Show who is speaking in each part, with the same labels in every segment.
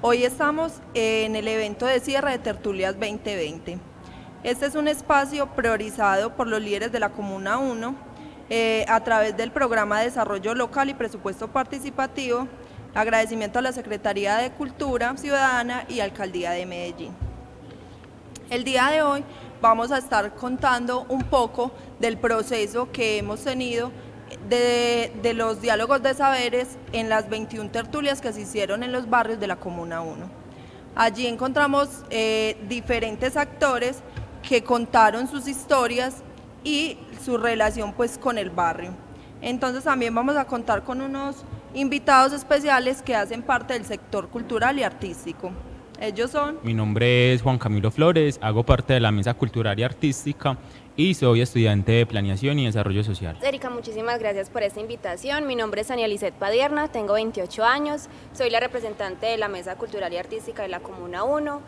Speaker 1: Hoy estamos en el evento de cierre de Tertulias 2020. Este es un espacio priorizado por los líderes de la Comuna 1 a través del Programa de Desarrollo Local y Presupuesto Participativo. Agradecimiento a la Secretaría de Cultura Ciudadana y Alcaldía de Medellín. El día de hoy vamos a estar contando un poco del proceso que hemos tenido de los diálogos de saberes en las 21 tertulias que se hicieron en los barrios de la Comuna 1. Allí encontramos diferentes actores que contaron sus historias y su relación pues con el barrio. Entonces también vamos a contar con unos invitados especiales que hacen parte del sector cultural y artístico. Ellos son...
Speaker 2: Mi nombre es Juan Camilo Flores, hago parte de la Mesa Cultural y Artística y soy estudiante de Planeación y Desarrollo Social.
Speaker 3: Erika, muchísimas gracias por esta invitación. Mi nombre es Ania Lisset Padierna, tengo 28 años, soy la representante de la Mesa Cultural y Artística de la Comuna 1,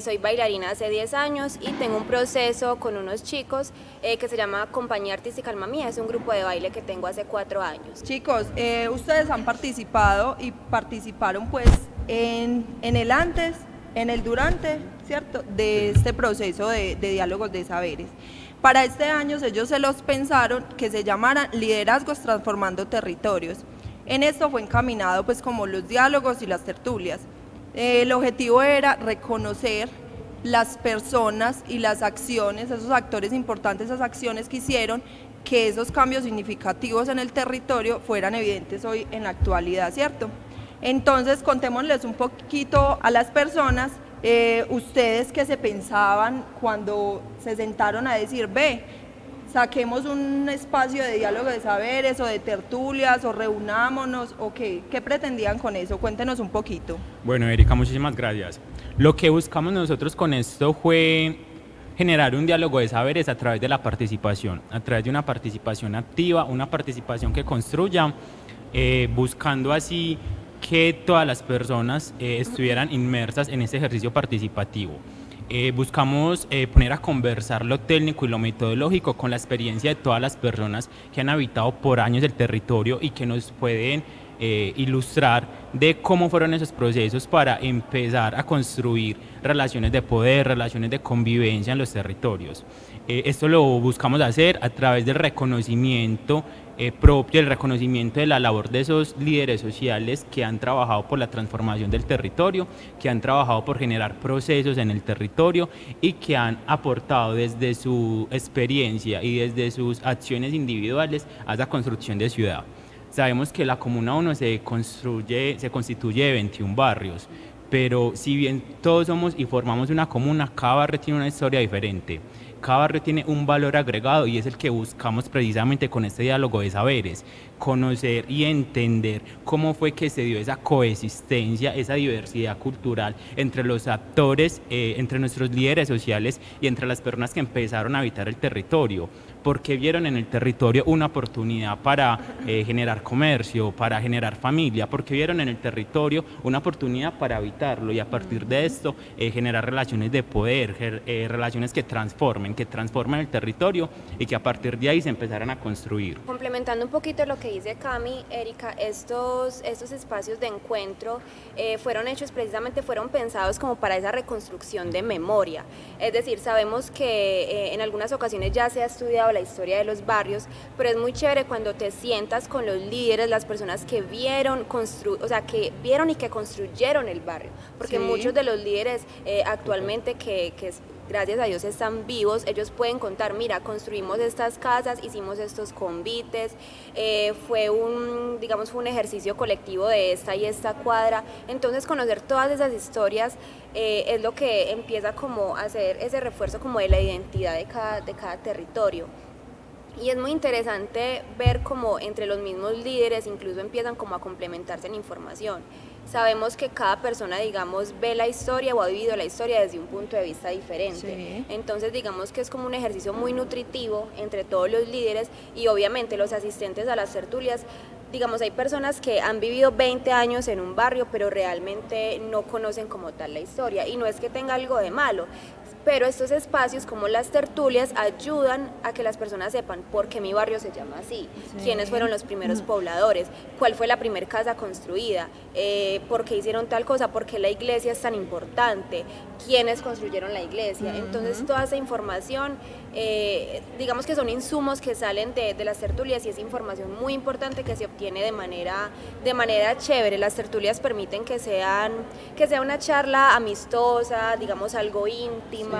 Speaker 3: soy bailarina hace 10 años y tengo un proceso con unos chicos que se llama Compañía Artística Alma Mía, es un grupo de baile que tengo hace 4 años.
Speaker 1: Chicos, ustedes han participado y participaron pues en el antes, en el durante, ¿cierto?, de este proceso de diálogos de saberes. Para este año ellos se los pensaron que se llamaran Liderazgos Transformando Territorios. En esto fue encaminado pues como los diálogos y las tertulias. El objetivo era reconocer las personas y las acciones, esos actores importantes, esas acciones que hicieron que esos cambios significativos en el territorio fueran evidentes hoy en la actualidad, ¿cierto? Entonces contémosles un poquito a las personas, ustedes que se pensaban cuando se sentaron a decir, ve, saquemos un espacio de diálogo de saberes o de tertulias o reunámonos, o qué pretendían con eso, cuéntenos un poquito.
Speaker 2: Bueno, Erika, muchísimas gracias. Lo que buscamos nosotros con esto fue generar un diálogo de saberes a través de la participación, a través de una participación activa, una participación que construya, buscando así que todas las personas estuvieran inmersas en este ejercicio participativo. Buscamos poner a conversar lo técnico y lo metodológico con la experiencia de todas las personas que han habitado por años el territorio y que nos pueden ilustrar de cómo fueron esos procesos para empezar a construir relaciones de poder, relaciones de convivencia en los territorios. Esto lo buscamos hacer a través del reconocimiento propio, el reconocimiento de la labor de esos líderes sociales que han trabajado por la transformación del territorio, que han trabajado por generar procesos en el territorio y que han aportado desde su experiencia y desde sus acciones individuales a esa construcción de ciudad. Sabemos que la Comuna 1 se constituye de 21 barrios, pero si bien todos somos y formamos una comuna, cada barrio tiene una historia diferente. Cada barrio tiene un valor agregado y es el que buscamos precisamente con este diálogo de saberes, conocer y entender cómo fue que se dio esa coexistencia, esa diversidad cultural entre los actores, entre nuestros líderes sociales y entre las personas que empezaron a habitar el territorio, porque vieron en el territorio una oportunidad para generar comercio, para generar familia, porque vieron en el territorio una oportunidad para habitarlo y a partir de esto generar relaciones de poder, relaciones que transformen el territorio y que a partir de ahí se empezaran a construir.
Speaker 3: Complementando un poquito lo que dice Cami, Erika, estos espacios de encuentro fueron pensados como para esa reconstrucción de memoria. Es decir, sabemos que en algunas ocasiones ya se ha estudiado la historia de los barrios, pero es muy chévere cuando te sientas con los líderes, las personas que vieron y que construyeron el barrio, porque muchos de los líderes actualmente que gracias a Dios están vivos, ellos pueden contar, mira, construimos estas casas, hicimos estos convites, fue un ejercicio colectivo de esta y esta cuadra. Entonces conocer todas esas historias es lo que empieza como a hacer ese refuerzo como de la identidad de cada territorio. Y es muy interesante ver cómo entre los mismos líderes incluso empiezan como a complementarse en información. Sabemos que cada persona, ve la historia o ha vivido la historia desde un punto de vista diferente. Sí. Entonces, digamos que es como un ejercicio muy nutritivo entre todos los líderes y obviamente los asistentes a las tertulias digamos, hay personas que han vivido 20 años en un barrio, pero realmente no conocen como tal la historia, y no es que tenga algo de malo, pero estos espacios como las tertulias ayudan a que las personas sepan por qué mi barrio se llama así, quiénes fueron los primeros pobladores, cuál fue la primera casa construida, por qué hicieron tal cosa, por qué la iglesia es tan importante, quiénes construyeron la iglesia. Entonces toda esa información, digamos que son insumos que salen de las tertulias, y es información muy importante que se obtiene de manera chévere. Las tertulias permiten que sea una charla amistosa, digamos algo íntima,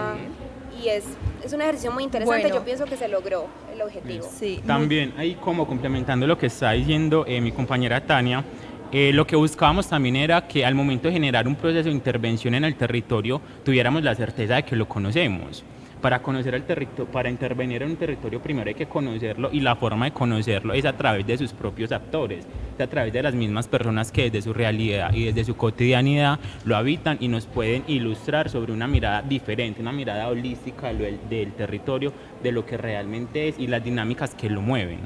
Speaker 3: y es un ejercicio muy interesante.
Speaker 1: Bueno.
Speaker 3: Yo pienso que se logró el objetivo.
Speaker 1: Sí,
Speaker 2: También, ahí como complementando lo que está diciendo mi compañera Tania, lo que buscábamos también era que al momento de generar un proceso de intervención en el territorio tuviéramos la certeza de que lo conocemos. Para conocer el territorio, para intervenir en un territorio, primero hay que conocerlo, y la forma de conocerlo es a través de sus propios actores, es a través de las mismas personas que desde su realidad y desde su cotidianidad lo habitan y nos pueden ilustrar sobre una mirada diferente, una mirada holística del territorio, de lo que realmente es y las dinámicas que lo mueven.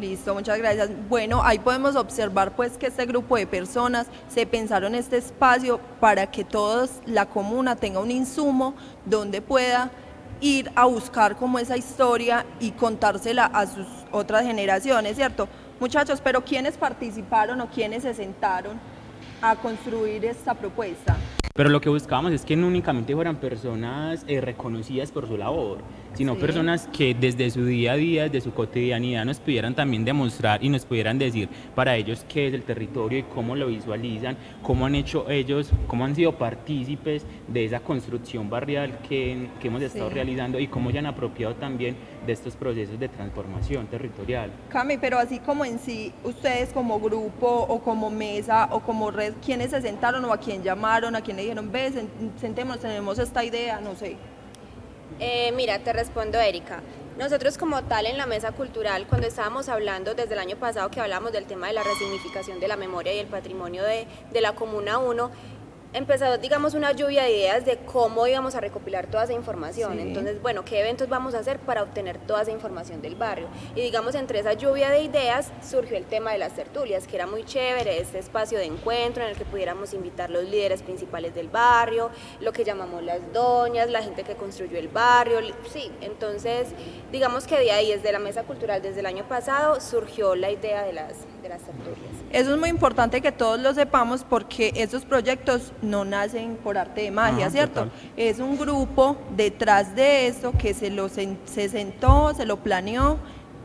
Speaker 1: listo, muchas gracias. Bueno, ahí podemos observar pues que este grupo de personas se pensaron este espacio para que toda la comuna tenga un insumo donde pueda ir a buscar como esa historia y contársela a sus otras generaciones, ¿cierto? Muchachos, pero ¿quiénes participaron o quiénes se sentaron a construir esta propuesta?
Speaker 2: Pero lo que buscábamos es que no únicamente fueran personas reconocidas por su labor, sino personas que desde su día a día, desde su cotidianidad, nos pudieran también demostrar y nos pudieran decir para ellos qué es el territorio y cómo lo visualizan, cómo han hecho ellos, cómo han sido partícipes de esa construcción barrial que hemos estado realizando, y cómo se han apropiado también de estos procesos de transformación territorial.
Speaker 1: Cami, pero así como en sí, ustedes como grupo o como mesa o como red, ¿quiénes se sentaron o a quién llamaron, a quién le dijeron, ve, sentémonos, tenemos esta idea, no sé?
Speaker 3: Mira, te respondo, Erika. Nosotros como tal en la mesa cultural, cuando estábamos hablando desde el año pasado que hablamos del tema de la resignificación de la memoria y el patrimonio de la Comuna 1, empezó, digamos, una lluvia de ideas de cómo íbamos a recopilar toda esa información. Entonces, bueno, ¿qué eventos vamos a hacer para obtener toda esa información del barrio? Y digamos, entre esa lluvia de ideas surgió el tema de las tertulias, que era muy chévere, este espacio de encuentro en el que pudiéramos invitar los líderes principales del barrio, lo que llamamos las doñas, la gente que construyó el barrio, sí. Entonces, digamos que de ahí, desde la mesa cultural, desde el año pasado, surgió la idea de las tertulias.
Speaker 1: Eso es muy importante que todos lo sepamos, porque esos proyectos no nacen por arte de magia, ¿cierto?
Speaker 2: Total.
Speaker 1: Es un grupo detrás de esto que se sentó, se lo planeó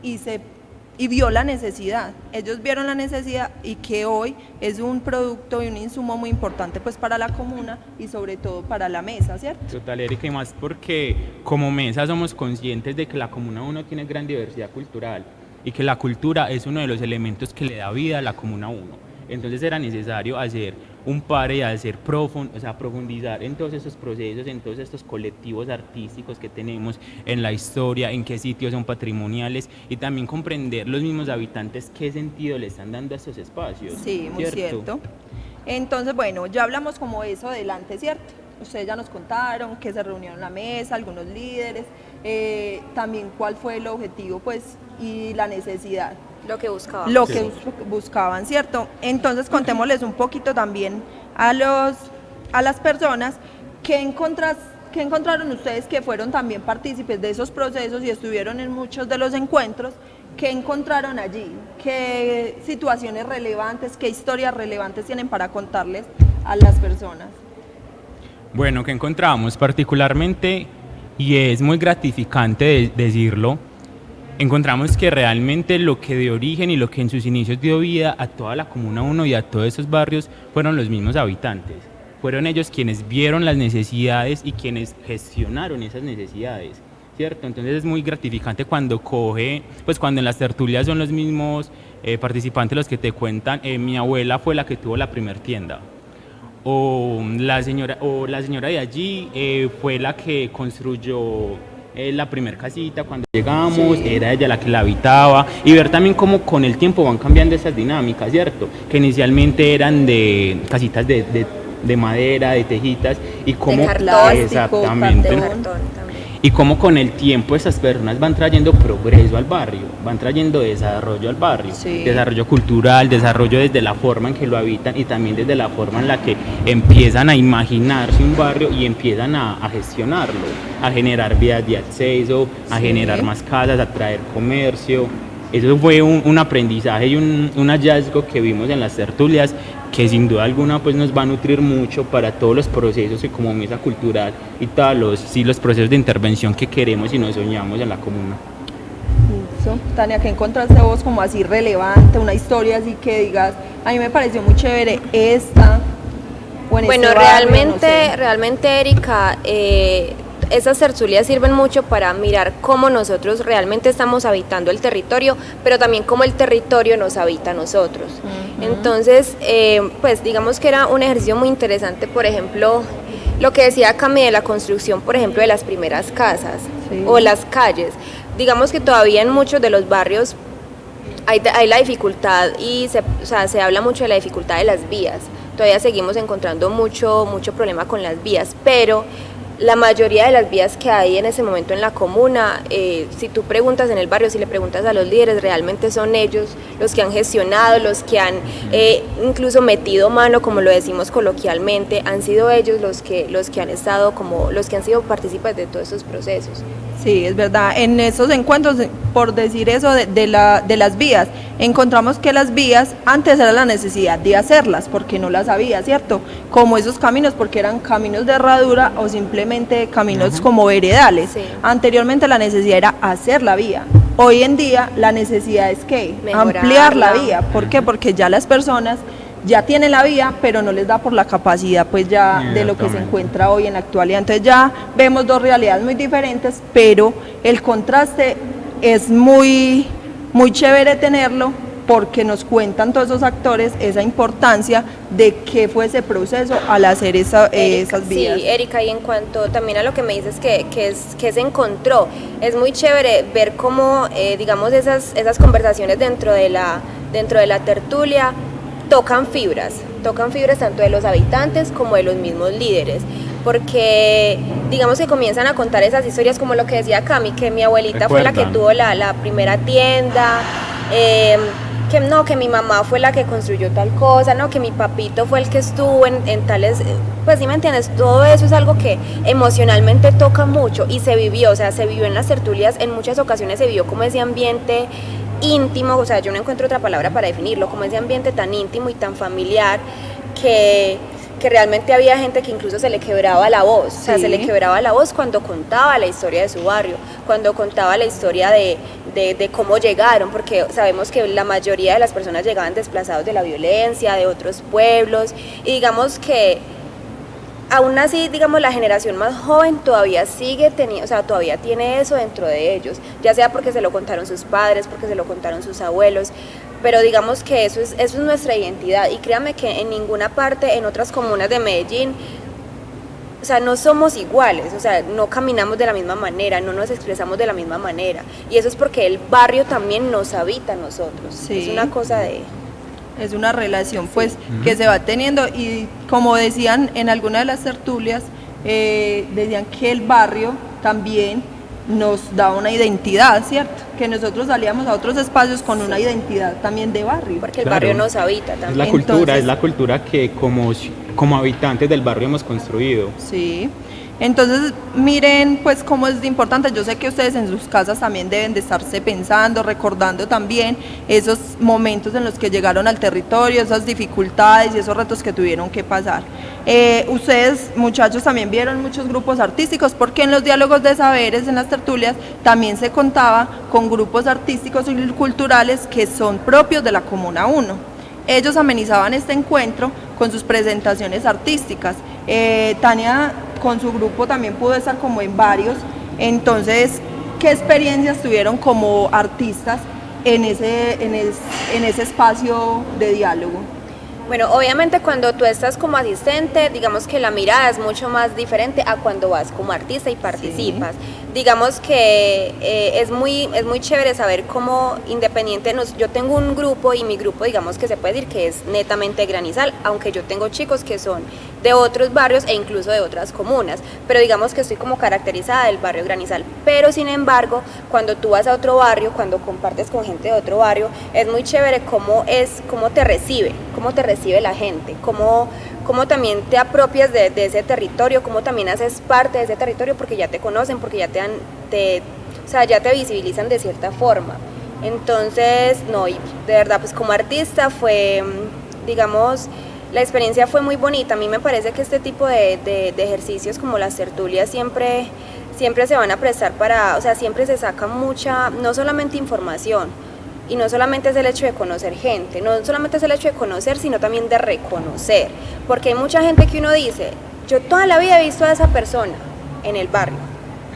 Speaker 1: y vio la necesidad. Ellos vieron la necesidad, y que hoy es un producto y un insumo muy importante pues para la comuna y sobre todo para la mesa, ¿cierto?
Speaker 2: Total, Erika, y más porque como mesa somos conscientes de que la Comuna 1 tiene gran diversidad cultural y que la cultura es uno de los elementos que le da vida a la Comuna 1. Entonces era necesario hacer un pare y hacer profundizar en todos estos procesos, en todos estos colectivos artísticos que tenemos, en la historia, en qué sitios son patrimoniales, y también comprender los mismos habitantes qué sentido le están dando a estos espacios.
Speaker 1: Sí, muy cierto. Entonces, bueno, ya hablamos como eso adelante, ¿cierto? Ustedes ya nos contaron que se reunieron en la mesa, algunos líderes, también cuál fue el objetivo pues y la necesidad.
Speaker 3: Lo que buscábamos.
Speaker 1: Lo que buscaban, ¿cierto? Entonces contémosles un poquito también a las personas que encontraron ustedes, que fueron también partícipes de esos procesos y estuvieron en muchos de los encuentros. ¿Qué encontraron allí? ¿Qué situaciones relevantes, qué historias relevantes tienen para contarles a las personas?
Speaker 2: Bueno, ¿qué encontramos? Particularmente, y es muy gratificante decirlo, encontramos que realmente lo que dio origen y lo que en sus inicios dio vida a toda la Comuna 1 y a todos esos barrios fueron los mismos habitantes. Fueron ellos quienes vieron las necesidades y quienes gestionaron esas necesidades, ¿cierto? Entonces es muy gratificante cuando cuando en las tertulias son los mismos participantes los que te cuentan, mi abuela fue la que tuvo la primer tienda, o la señora de allí fue la que construyó la primer casita cuando llegamos, era ella la que la habitaba, y ver también cómo con el tiempo van cambiando esas dinámicas, ¿cierto? Que inicialmente eran de casitas de de madera, de tejitas, y cómo
Speaker 3: De cartón.
Speaker 2: exactamente,
Speaker 3: De
Speaker 1: Cartón.
Speaker 3: cartón también.
Speaker 2: y cómo con el tiempo esas personas van trayendo progreso al barrio, van trayendo desarrollo al barrio,
Speaker 1: Sí.
Speaker 2: desarrollo cultural, desarrollo desde la forma en que lo habitan y también desde la forma en la que empiezan a imaginarse un barrio y empiezan a gestionarlo, a generar vías de acceso, a
Speaker 1: Sí.
Speaker 2: generar más casas, a traer comercio. Eso fue un aprendizaje y un hallazgo que vimos en las tertulias, que sin duda alguna pues nos va a nutrir mucho para todos los procesos y como mesa cultural y todos los procesos de intervención que queremos y nos soñamos en la comuna.
Speaker 1: Listo. Tania, ¿qué encontraste vos como así relevante, una historia así que digas, a mí me pareció muy chévere esta, o en
Speaker 3: Bueno,
Speaker 1: este barrio, no sé?
Speaker 3: realmente, Erika, esas tertulias sirven mucho para mirar cómo nosotros realmente estamos habitando el territorio, pero también cómo el territorio nos habita a nosotros. Entonces, pues digamos que era un ejercicio muy interesante, por ejemplo, lo que decía Cami de la construcción, por ejemplo, de las primeras casas
Speaker 1: Sí.
Speaker 3: o las calles. Digamos que todavía en muchos de los barrios hay la dificultad y se habla mucho de la dificultad de las vías. Todavía seguimos encontrando mucho problema con las vías, pero la mayoría de las vías que hay en ese momento en la comuna, si tú preguntas en el barrio, si le preguntas a los líderes, realmente son ellos los que han gestionado, los que han incluso metido mano, como lo decimos coloquialmente, han sido ellos los que han estado como los que han sido partícipes de todos estos procesos.
Speaker 1: Sí, es verdad. En esos encuentros, por decir eso de las vías, encontramos que las vías antes era la necesidad de hacerlas, porque no las había, ¿cierto? Como esos caminos, porque eran caminos de herradura o simplemente caminos como veredales.
Speaker 3: Sí.
Speaker 1: Anteriormente la necesidad era hacer la vía. Hoy en día la necesidad es ¿qué?
Speaker 3: Mejorarla.
Speaker 1: Ampliar la vía. ¿Por qué? Porque ya las personas ya tienen la vía, pero no les da por la capacidad pues ya de lo que se
Speaker 2: Exactamente.
Speaker 1: encuentra hoy en la actualidad. Entonces ya vemos dos realidades muy diferentes, pero el contraste es muy chévere tenerlo, porque nos cuentan todos esos actores esa importancia de qué fue ese proceso al hacer esas vías.
Speaker 3: Sí, Erika, y en cuanto también a lo que me dices que se encontró, es muy chévere ver cómo, digamos, esas conversaciones dentro de la tertulia tocan fibras tanto de los habitantes como de los mismos líderes, porque digamos que comienzan a contar esas historias como lo que decía Cami, que mi abuelita fue la que tuvo la primera tienda, que mi mamá fue la que construyó tal cosa, no, que mi papito fue el que estuvo en tales, pues sí me entiendes, todo eso es algo que emocionalmente toca mucho y se vivió en las tertulias, en muchas ocasiones se vivió como ese ambiente íntimo, o sea, yo no encuentro otra palabra para definirlo, como ese ambiente tan íntimo y tan familiar que realmente había gente que incluso se le quebraba la voz, o sea,
Speaker 1: Sí.
Speaker 3: se le quebraba la voz cuando contaba la historia de su barrio, cuando contaba la historia de cómo llegaron, porque sabemos que la mayoría de las personas llegaban desplazados de la violencia, de otros pueblos, y digamos que aún así, digamos, la generación más joven todavía sigue teniendo, o sea, todavía tiene eso dentro de ellos, ya sea porque se lo contaron sus padres, porque se lo contaron sus abuelos, pero digamos que eso es nuestra identidad, y créanme que en ninguna parte, en otras comunas de Medellín, o sea, no somos iguales, o sea, no caminamos de la misma manera, no nos expresamos de la misma manera, y eso es porque el barrio también nos habita a nosotros,
Speaker 1: Sí.
Speaker 3: es una cosa de...
Speaker 1: Es una relación pues que se va teniendo, y como decían en alguna de las tertulias, decían que el barrio también nos da una identidad, ¿cierto? Que nosotros salíamos a otros espacios con una identidad también de barrio.
Speaker 3: Porque el
Speaker 2: Claro.
Speaker 3: barrio nos habita
Speaker 2: Es
Speaker 3: también.
Speaker 2: la cultura,
Speaker 1: Entonces-
Speaker 2: es la cultura que como habitantes del barrio hemos construido.
Speaker 1: Sí. Entonces, miren, pues cómo es importante. Yo sé que ustedes en sus casas también deben de estarse pensando, recordando también esos momentos en los que llegaron al territorio, esas dificultades y esos retos que tuvieron que pasar. Ustedes, muchachos, también vieron muchos grupos artísticos, porque en los diálogos de saberes, en las tertulias, también se contaba con grupos artísticos y culturales que son propios de la Comuna 1. Ellos amenizaban este encuentro con sus presentaciones artísticas. Tania con su grupo también pudo estar como en varios. Entonces, ¿qué experiencias tuvieron como artistas en ese espacio de diálogo?
Speaker 3: Bueno, obviamente cuando tú estás como asistente, digamos que la mirada es mucho más diferente a cuando vas como artista y participas. Digamos que es muy chévere saber cómo independiente, yo tengo un grupo y mi grupo digamos que se puede decir que es netamente granizal, aunque yo tengo chicos que son de otros barrios e incluso de otras comunas, pero digamos que estoy como caracterizada del barrio Granizal. Pero sin embargo, cuando tú vas a otro barrio, cuando compartes con gente de otro barrio, es muy chévere cómo te recibe la gente, cómo también te apropias de ese territorio, cómo también haces parte de ese territorio porque ya te conocen, porque ya ya te visibilizan de cierta forma. Entonces, no, y de verdad, pues como artista fue, digamos, la experiencia fue muy bonita. A mí me parece que este tipo de ejercicios como las tertulias siempre se van a prestar para, o sea, siempre se saca mucha, no solamente información, y no solamente es el hecho de conocer gente, no solamente es el hecho de conocer, sino también de reconocer, porque hay mucha gente que uno dice, yo toda la vida he visto a esa persona en el barrio,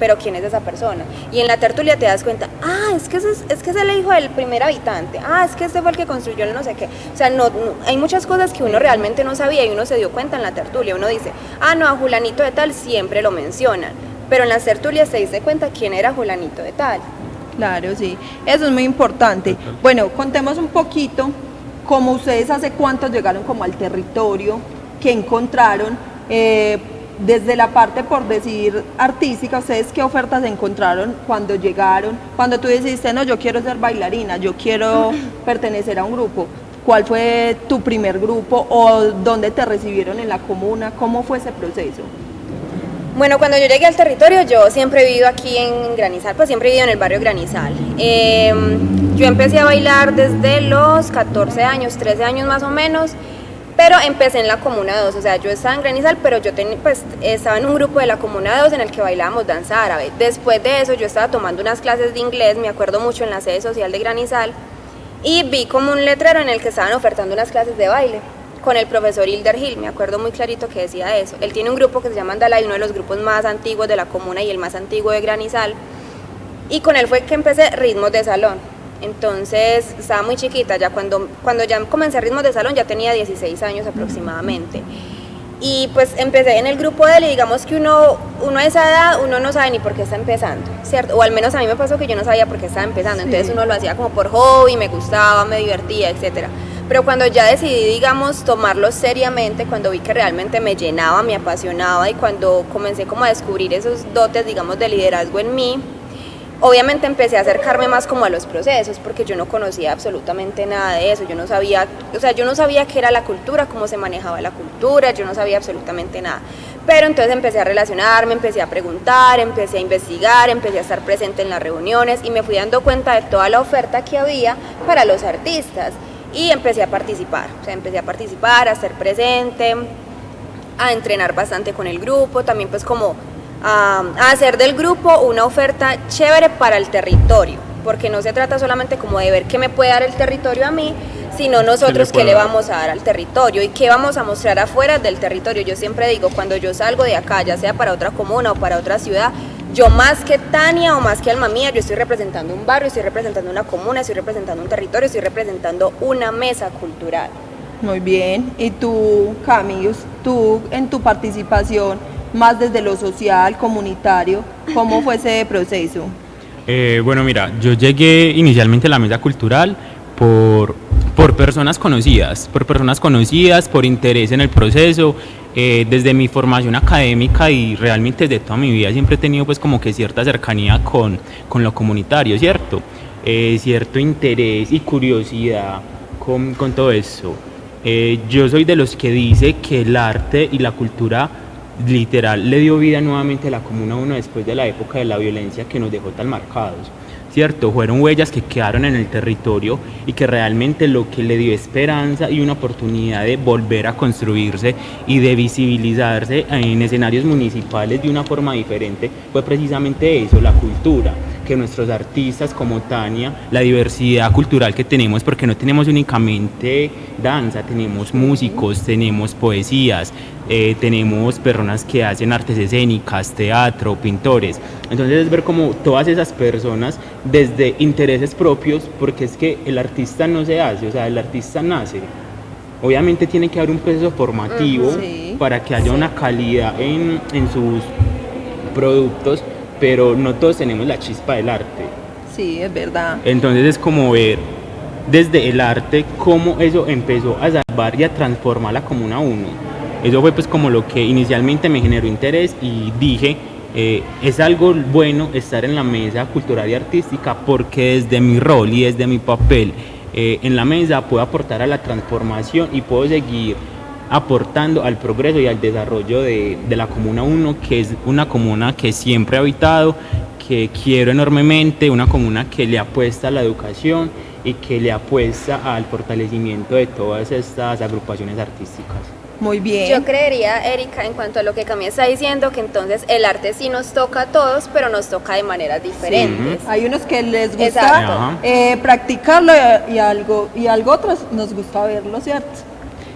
Speaker 3: pero ¿quién es esa persona? Y en la tertulia te das cuenta, es que es el hijo del primer habitante, es que este fue el que construyó el no sé qué. O sea, no, hay muchas cosas que uno realmente no sabía y uno se dio cuenta en la tertulia. Uno dice, no, a Julanito de tal siempre lo mencionan, pero en las tertulias se dice cuenta quién era Julanito de tal.
Speaker 1: Claro, sí, eso es muy importante. Bueno, contemos un poquito cómo ustedes hace cuánto llegaron como al territorio, qué encontraron, desde la parte, por decir, artística, ¿ustedes qué ofertas encontraron cuando llegaron? Cuando tú decidiste, no, yo quiero ser bailarina, yo quiero pertenecer a un grupo, ¿cuál fue tu primer grupo o dónde te recibieron en la comuna? ¿Cómo fue ese proceso?
Speaker 3: Bueno, cuando yo llegué al territorio, yo siempre he vivido aquí en Granizal, pues siempre he vivido en el barrio Granizal. Yo empecé a bailar desde los 14 años, 13 años más o menos, pero empecé en la Comuna 2, o sea, yo estaba en Granizal, pero yo estaba en un grupo de la Comuna 2 en el que bailábamos danza árabe. Después de eso yo estaba tomando unas clases de inglés, me acuerdo mucho, en la sede social de Granizal, y vi como un letrero en el que estaban ofertando unas clases de baile con el profesor Hilder Gil, me acuerdo muy clarito que decía eso. Él tiene un grupo que se llama Andalay, uno de los grupos más antiguos de la comuna y el más antiguo de Granizal, y con él fue que empecé ritmos de salón. Entonces estaba muy chiquita, ya cuando ya comencé ritmos de salón ya tenía 16 años aproximadamente. Y pues empecé en el grupo de él y digamos que uno a esa edad uno no sabe ni por qué está empezando, ¿cierto? O al menos a mí me pasó que yo no sabía por qué estaba empezando, entonces uno lo hacía como por hobby, me gustaba, me divertía, etcétera. Pero cuando ya decidí, digamos, tomarlo seriamente, cuando vi que realmente me llenaba, me apasionaba y cuando comencé como a descubrir esos dotes, digamos, de liderazgo en mí, obviamente empecé a acercarme más como a los procesos, porque yo no conocía absolutamente nada de eso, yo no sabía qué era la cultura, cómo se manejaba la cultura, yo no sabía absolutamente nada. Pero entonces empecé a relacionarme, empecé a preguntar, empecé a investigar, empecé a estar presente en las reuniones y me fui dando cuenta de toda la oferta que había para los artistas y empecé a participar, a estar presente, a entrenar bastante con el grupo, también pues como a hacer del grupo una oferta chévere para el territorio, porque no se trata solamente como de ver qué me puede dar el territorio a mí, sino nosotros qué le vamos a dar al territorio y qué vamos a mostrar afuera del territorio. Yo siempre digo, cuando yo salgo de acá, ya sea para otra comuna o para otra ciudad, yo más que Tania o más que Alma Mía, yo estoy representando un barrio, estoy representando una comuna, estoy representando un territorio, estoy representando una mesa cultural.
Speaker 1: Muy bien, y tú, Cami, tú en tu participación, más desde lo social, comunitario, ¿cómo fue ese proceso?
Speaker 2: Bueno, mira, yo llegué inicialmente a la mesa cultural por personas conocidas, por interés en el proceso, desde mi formación académica y realmente desde toda mi vida siempre he tenido pues como que cierta cercanía con lo comunitario, ¿cierto? Cierto interés y curiosidad con todo eso. Yo soy de los que dice que el arte y la cultura literal le dio vida nuevamente a la Comuna 1 después de la época de la violencia que nos dejó tan marcados, ¿cierto? Fueron huellas que quedaron en el territorio y que realmente lo que le dio esperanza y una oportunidad de volver a construirse y de visibilizarse en escenarios municipales de una forma diferente fue precisamente eso, la cultura, que nuestros artistas como Tania, la diversidad cultural que tenemos, porque no tenemos únicamente danza, tenemos músicos, tenemos poesías, tenemos personas que hacen artes escénicas, teatro, pintores. Entonces es ver como todas esas personas desde intereses propios, porque es que el artista no se hace, o sea, el artista nace. Obviamente tiene que haber un proceso formativo para que haya una calidad en sus productos, pero no todos tenemos la chispa del arte.
Speaker 1: Sí, es verdad.
Speaker 2: Entonces es como ver desde el arte cómo eso empezó a salvar y a transformar la Comuna 1. Eso fue pues como lo que inicialmente me generó interés y dije, es algo bueno estar en la mesa cultural y artística porque desde mi rol y desde mi papel en la mesa puedo aportar a la transformación y puedo seguir aportando al progreso y al desarrollo de la Comuna 1, que es una comuna que siempre he habitado, que quiero enormemente, una comuna que le apuesta a la educación y que le apuesta al fortalecimiento de todas estas agrupaciones artísticas.
Speaker 1: Muy bien.
Speaker 3: Yo creería, Erika, en cuanto a lo que Cami está diciendo, que entonces el arte sí nos toca a todos, pero nos toca de maneras diferentes.
Speaker 1: Hay unos que les gusta
Speaker 3: Exacto.
Speaker 1: practicarlo y algo otros nos gusta verlo, ¿cierto?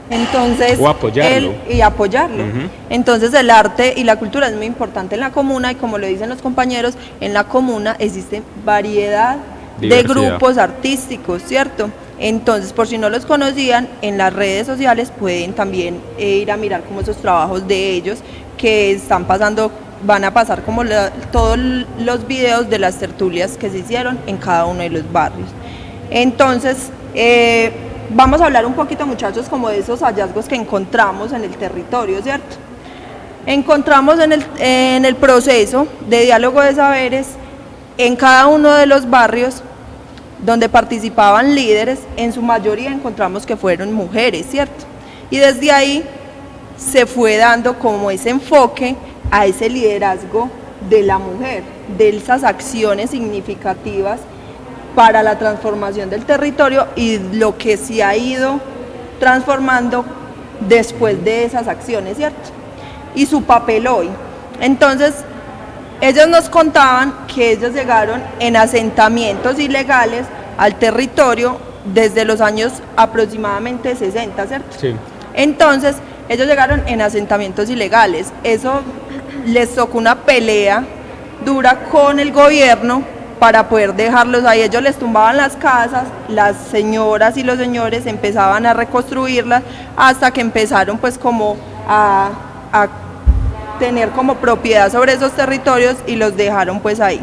Speaker 1: Entonces,
Speaker 2: o apoyarlo.
Speaker 1: Apoyarlo. Entonces el arte y la cultura es muy importante en la comuna y como lo dicen los compañeros, en la comuna existe variedad de grupos artísticos, ¿cierto? Entonces, por si no los conocían, en las redes sociales pueden también ir a mirar como esos trabajos de ellos que están pasando, van a pasar como todos los videos de las tertulias que se hicieron en cada uno de los barrios. Entonces, vamos a hablar un poquito, muchachos, como de esos hallazgos que encontramos en el territorio, ¿cierto? Encontramos en el proceso de diálogo de saberes, en cada uno de los barrios donde participaban líderes, en su mayoría encontramos que fueron mujeres, ¿cierto? Y desde ahí se fue dando como ese enfoque a ese liderazgo de la mujer, de esas acciones significativas para la transformación del territorio y lo que se ha ido transformando después de esas acciones, ¿cierto? Y su papel hoy. Entonces, ellos nos contaban que ellos llegaron en asentamientos ilegales al territorio desde los años aproximadamente 60, ¿cierto?
Speaker 2: Sí.
Speaker 1: Entonces, ellos llegaron en asentamientos ilegales. Eso les tocó una pelea dura con el gobierno para poder dejarlos ahí. Ellos les tumbaban las casas, las señoras y los señores empezaban a reconstruirlas hasta que empezaron pues como a tener como propiedad sobre esos territorios y los dejaron pues ahí.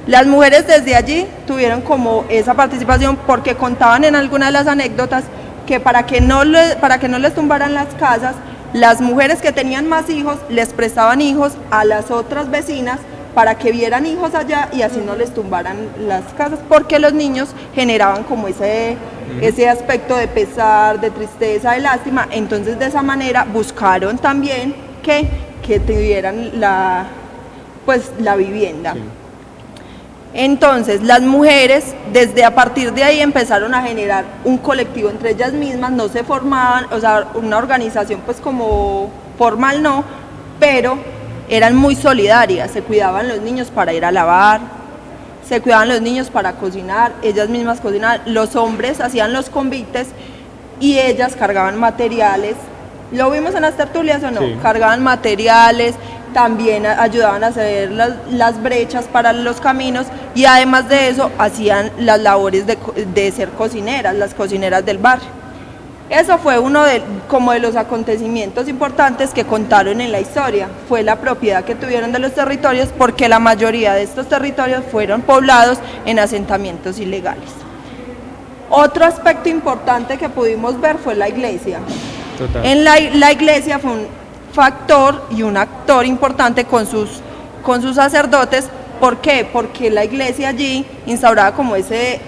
Speaker 1: Las mujeres desde allí tuvieron como esa participación porque contaban en algunas de las anécdotas que para que no les tumbaran las casas, las mujeres que tenían más hijos les prestaban hijos a las otras vecinas para que vieran hijos allá y así no les tumbaran las casas, porque los niños generaban como ese aspecto de pesar, de tristeza, de lástima. Entonces de esa manera buscaron también que tuvieran la vivienda. Sí. Entonces las mujeres desde a partir de ahí empezaron a generar un colectivo entre ellas mismas, no se formaban, o sea, una organización pues como formal no, pero eran muy solidarias, se cuidaban los niños para ir a lavar, se cuidaban los niños para cocinar, ellas mismas cocinaban, los hombres hacían los convites y ellas cargaban materiales. ¿Lo vimos en las tertulias o no? Sí. Cargaban materiales, también ayudaban a hacer las brechas para los caminos y además de eso hacían las labores de ser cocineras, las cocineras del barrio. Eso fue uno de los acontecimientos importantes que contaron en la historia, fue la propiedad que tuvieron de los territorios porque la mayoría de estos territorios fueron poblados en asentamientos ilegales. Otro aspecto importante que pudimos ver fue la iglesia. Total. En la iglesia fue un factor y un actor importante con sus sacerdotes. ¿Por qué? Porque la iglesia allí instauraba como ese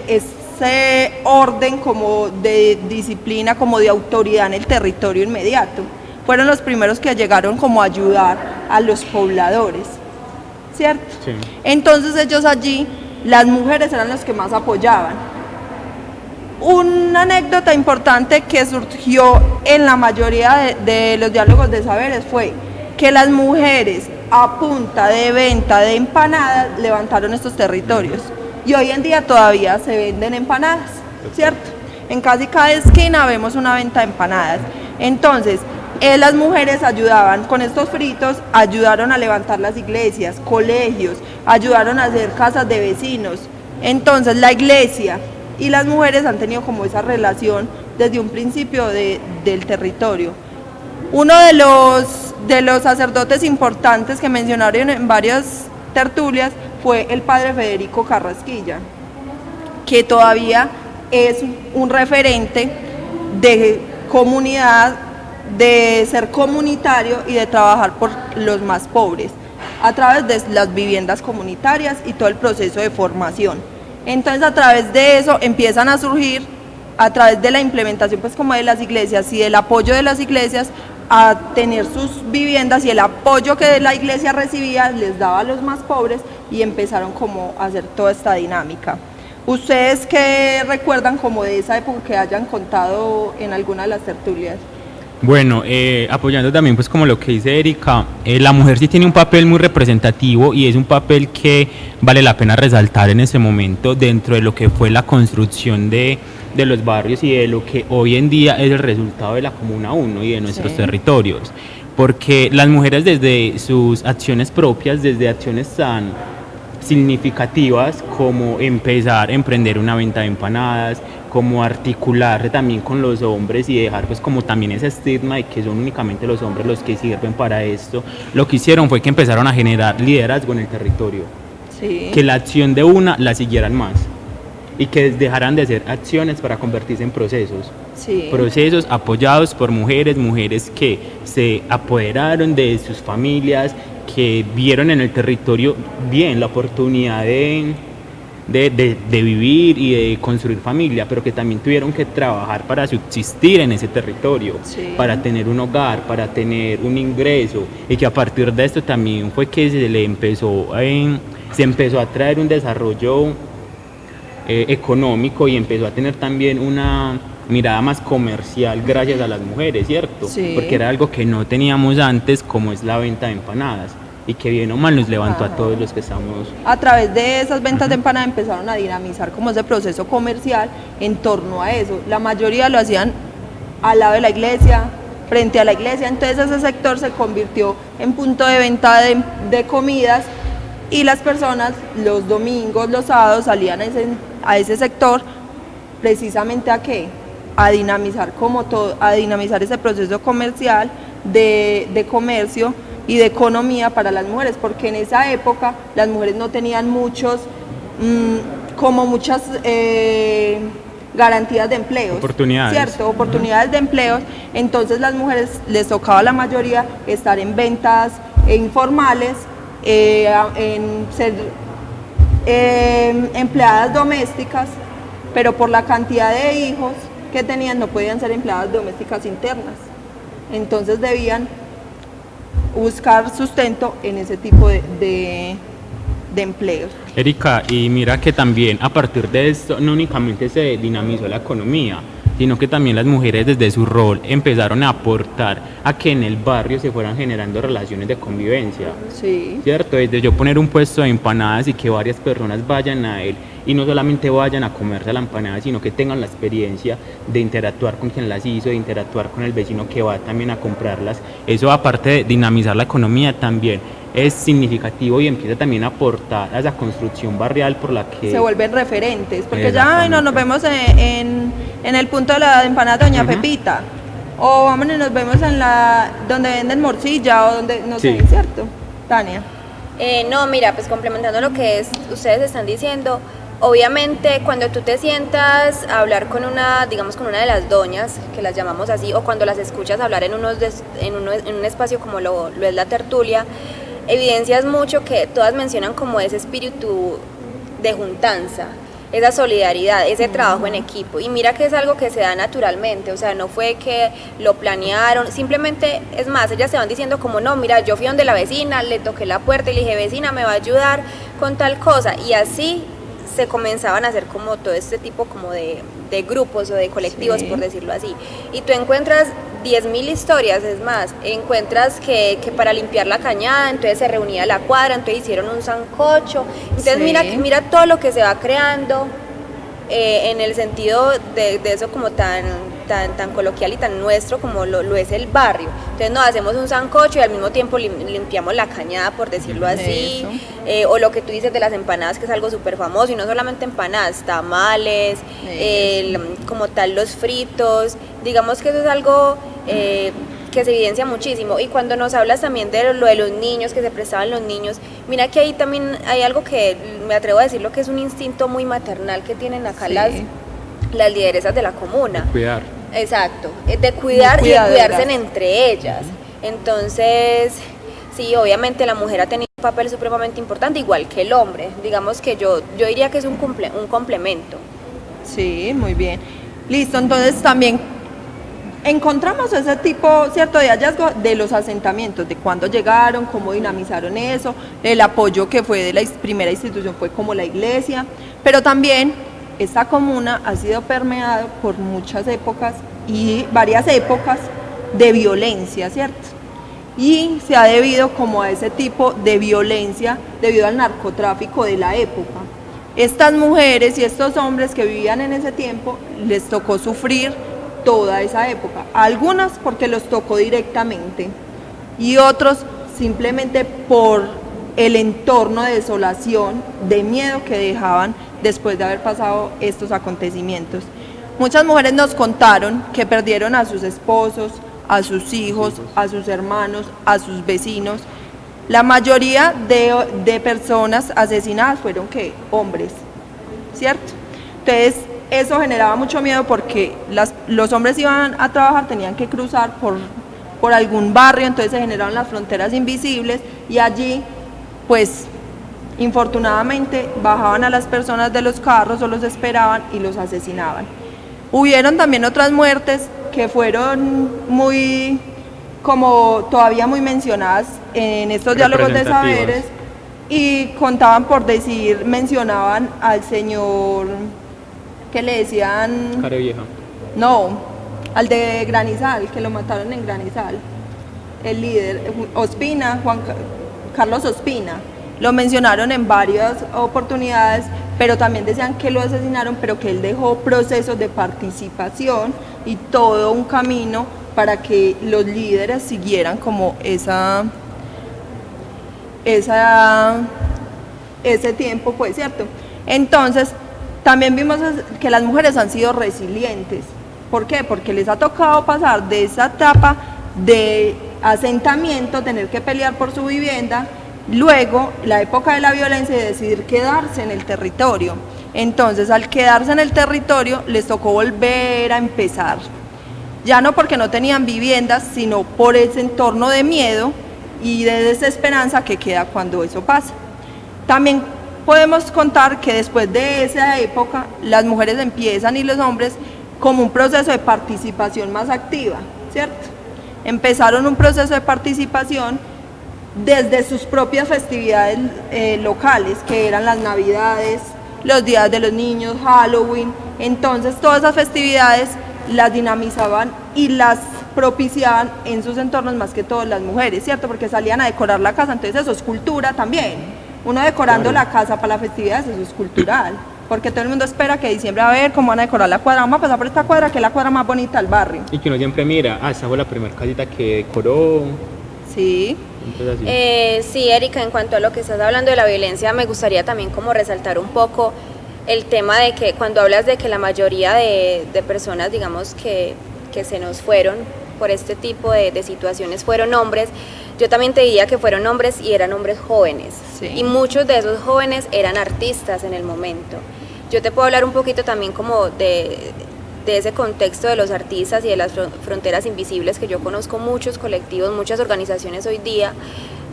Speaker 1: orden como de disciplina, como de autoridad en el territorio inmediato. Fueron los primeros que llegaron como a ayudar a los pobladores, ¿cierto? Sí. Entonces ellos allí, las mujeres eran los que más apoyaban. Una anécdota importante que surgió en la mayoría de los diálogos de saberes fue que las mujeres a punta de venta de empanadas levantaron estos territorios y hoy en día todavía se venden empanadas, ¿cierto? En casi cada esquina vemos una venta de empanadas. Entonces, las mujeres ayudaban con estos fritos, ayudaron a levantar las iglesias, colegios, ayudaron a hacer casas de vecinos. Entonces, la iglesia y las mujeres han tenido como esa relación desde un principio del territorio. Uno de los sacerdotes importantes que mencionaron en varias tertulias fue el padre Federico Carrasquilla, que todavía es un referente de comunidad de ser comunitario y de trabajar por los más pobres a través de las viviendas comunitarias y todo el proceso de formación. Entonces a través de eso empiezan a surgir, a través de la implementación pues como de las iglesias y del apoyo de las iglesias, a tener sus viviendas, y el apoyo que la iglesia recibía les daba a los más pobres, y empezaron como a hacer toda esta dinámica. ¿Ustedes qué recuerdan como de esa época que hayan contado en alguna de las tertulias?
Speaker 2: Bueno, apoyando también pues como lo que dice Erika, la mujer sí tiene un papel muy representativo y es un papel que vale la pena resaltar en ese momento dentro de lo que fue la construcción de los barrios y de lo que hoy en día es el resultado de la Comuna 1 y de nuestros territorios, porque las mujeres desde sus acciones propias, desde acciones tan significativas como empezar a emprender una venta de empanadas, como articularse también con los hombres y dejar pues como también ese estigma de que son únicamente los hombres los que sirven para esto, lo que hicieron fue que empezaron a generar liderazgo en el territorio, que la acción de una la siguieran más y que dejaran de ser acciones para convertirse en procesos, procesos apoyados por mujeres que se apoderaron de sus familias, que vieron en el territorio bien la oportunidad de vivir y de construir familia, pero que también tuvieron que trabajar para subsistir en ese territorio, para tener un hogar, para tener un ingreso, y que a partir de esto también fue que se empezó a traer un desarrollo económico y empezó a tener también una mirada más comercial gracias a las mujeres, ¿cierto? Porque era algo que no teníamos antes, como es la venta de empanadas, y que bien o mal nos levantó a todos los que estamos...
Speaker 1: A través de esas ventas de empanadas empezaron a dinamizar como ese proceso comercial en torno a eso. La mayoría lo hacían al lado de la iglesia, frente a la iglesia, entonces ese sector se convirtió en punto de venta de comidas, y las personas los domingos, los sábados salían a ese sector precisamente ¿a qué? A dinamizar como todo, a dinamizar ese proceso comercial de comercio y de economía para las mujeres, porque en esa época las mujeres no tenían muchas garantías de empleos,
Speaker 2: oportunidades,
Speaker 1: ¿cierto? Oportunidades de empleos. Entonces las mujeres les tocaba a la mayoría estar en ventas informales, en ser empleadas domésticas, pero por la cantidad de hijos que tenían no podían ser empleadas domésticas internas, entonces debían buscar sustento en ese tipo de empleos.
Speaker 2: Erika, y mira que también a partir de esto no únicamente se dinamizó la economía, sino que también las mujeres desde su rol empezaron a aportar a que en el barrio se fueran generando relaciones de convivencia, ¿cierto? Desde yo poner un puesto de empanadas y que varias personas vayan a él, y no solamente vayan a comerse la empanada, sino que tengan la experiencia de interactuar con quien las hizo, de interactuar con el vecino que va también a comprarlas. Eso, aparte de dinamizar la economía, también es significativo y empieza también a aportar a esa construcción barrial por la que...
Speaker 1: Se vuelven referentes, porque ya nos vemos en el punto de la empanada Doña Pepita, o vámonos, nos vemos en donde venden morcilla, o donde, no sé, ¿cierto? Tania.
Speaker 3: No, mira, pues complementando lo que ustedes están diciendo, obviamente cuando tú te sientas a hablar con digamos con una de las doñas, que las llamamos así, o cuando las escuchas hablar en un espacio como lo es la tertulia, evidencias mucho que todas mencionan como ese espíritu de juntanza, esa solidaridad, ese trabajo en equipo, y mira que es algo que se da naturalmente, o sea, no fue que lo planearon, simplemente, es más, ellas se van diciendo como, no, mira, yo fui donde la vecina, le toqué la puerta y le dije, vecina, me va a ayudar con tal cosa, y así se comenzaban a hacer como todo este tipo como de grupos o de colectivos, por decirlo así, y tú encuentras 10.000 historias, es más, encuentras que para limpiar la cañada, entonces se reunía la cuadra, entonces hicieron un sancocho, entonces mira todo lo que se va creando en el sentido de eso como tan coloquial y tan nuestro como lo es el barrio. Entonces nos hacemos un sancocho y al mismo tiempo limpiamos la cañada, por decirlo así, o lo que tú dices de las empanadas, que es algo súper famoso, y no solamente empanadas, tamales, como tal los fritos, digamos que eso es algo que se evidencia muchísimo. Y cuando nos hablas también de lo de los niños, que se prestaban los niños, mira que ahí también hay algo que me atrevo a decirlo, que es un instinto muy maternal que tienen acá las lideresas de la comuna. Exacto, de cuidar y de cuidarse entre ellas. Entonces, sí, obviamente la mujer ha tenido un papel supremamente importante, igual que el hombre. Digamos que yo diría que es un complemento.
Speaker 1: Sí, muy bien. Listo, entonces también encontramos ese tipo, cierto, de hallazgo de los asentamientos, de cuándo llegaron, cómo dinamizaron eso, el apoyo que fue de la primera institución fue como la iglesia, pero también esta comuna ha sido permeada por muchas épocas y varias épocas de violencia, ¿cierto? Y se ha debido como a ese tipo de violencia debido al narcotráfico de la época. Estas mujeres y estos hombres que vivían en ese tiempo les tocó sufrir toda esa época, algunas porque los tocó directamente y otros simplemente por el entorno de desolación, de miedo que dejaban después de haber pasado estos acontecimientos. Muchas mujeres nos contaron que perdieron a sus esposos, a sus hijos, a sus hermanos, a sus vecinos. La mayoría de personas asesinadas fueron ¿qué? Hombres, ¿cierto? Entonces eso generaba mucho miedo porque los hombres iban a trabajar, tenían que cruzar por algún barrio, entonces se generaron las fronteras invisibles y allí pues infortunadamente bajaban a las personas de los carros o los esperaban y los asesinaban. Hubieron también otras muertes que fueron muy, como todavía muy mencionadas en estos diálogos de saberes y contaban por decir, mencionaban al señor que le decían...
Speaker 2: Carevieja.
Speaker 1: No, al de Granizal, que lo mataron en Granizal, el líder, Ospina, Carlos Ospina. Lo mencionaron en varias oportunidades, pero también decían que lo asesinaron, pero que él dejó procesos de participación y todo un camino para que los líderes siguieran como ese tiempo, pues, ¿cierto? Entonces, también vimos que las mujeres han sido resilientes. ¿Por qué? Porque les ha tocado pasar de esa etapa de asentamiento, tener que pelear por su vivienda, luego la época de la violencia y decidir quedarse en el territorio. Entonces, al quedarse en el territorio, les tocó volver a empezar. Ya no porque no tenían viviendas, sino por ese entorno de miedo y de desesperanza que queda cuando eso pasa. También podemos contar que después de esa época, las mujeres empiezan y los hombres como un proceso de participación más activa, ¿cierto? Empezaron un proceso de participación desde sus propias festividades locales, que eran las Navidades, los días de los niños, Halloween. Entonces todas esas festividades las dinamizaban y las propiciaban en sus entornos más que todas las mujeres, ¿cierto? Porque salían a decorar la casa, entonces eso es cultura también. Uno decorando la casa para las festividades, eso es cultural, porque todo el mundo espera que diciembre a ver cómo van a decorar la cuadra, vamos a pasar por esta cuadra, que es la cuadra más bonita del barrio.
Speaker 2: Y que uno siempre mira, esa fue la primera casita que decoró.
Speaker 1: Sí.
Speaker 3: Sí, Erika, en cuanto a lo que estás hablando de la violencia, me gustaría también como resaltar un poco el tema de que cuando hablas de que la mayoría de personas, digamos, que se nos fueron por este tipo de situaciones fueron hombres, yo también te diría que fueron hombres y eran hombres jóvenes. Sí. Y muchos de esos jóvenes eran artistas en el momento. Yo te puedo hablar un poquito también como de ese contexto de los artistas y de las fronteras invisibles, que yo conozco muchos colectivos, muchas organizaciones hoy día,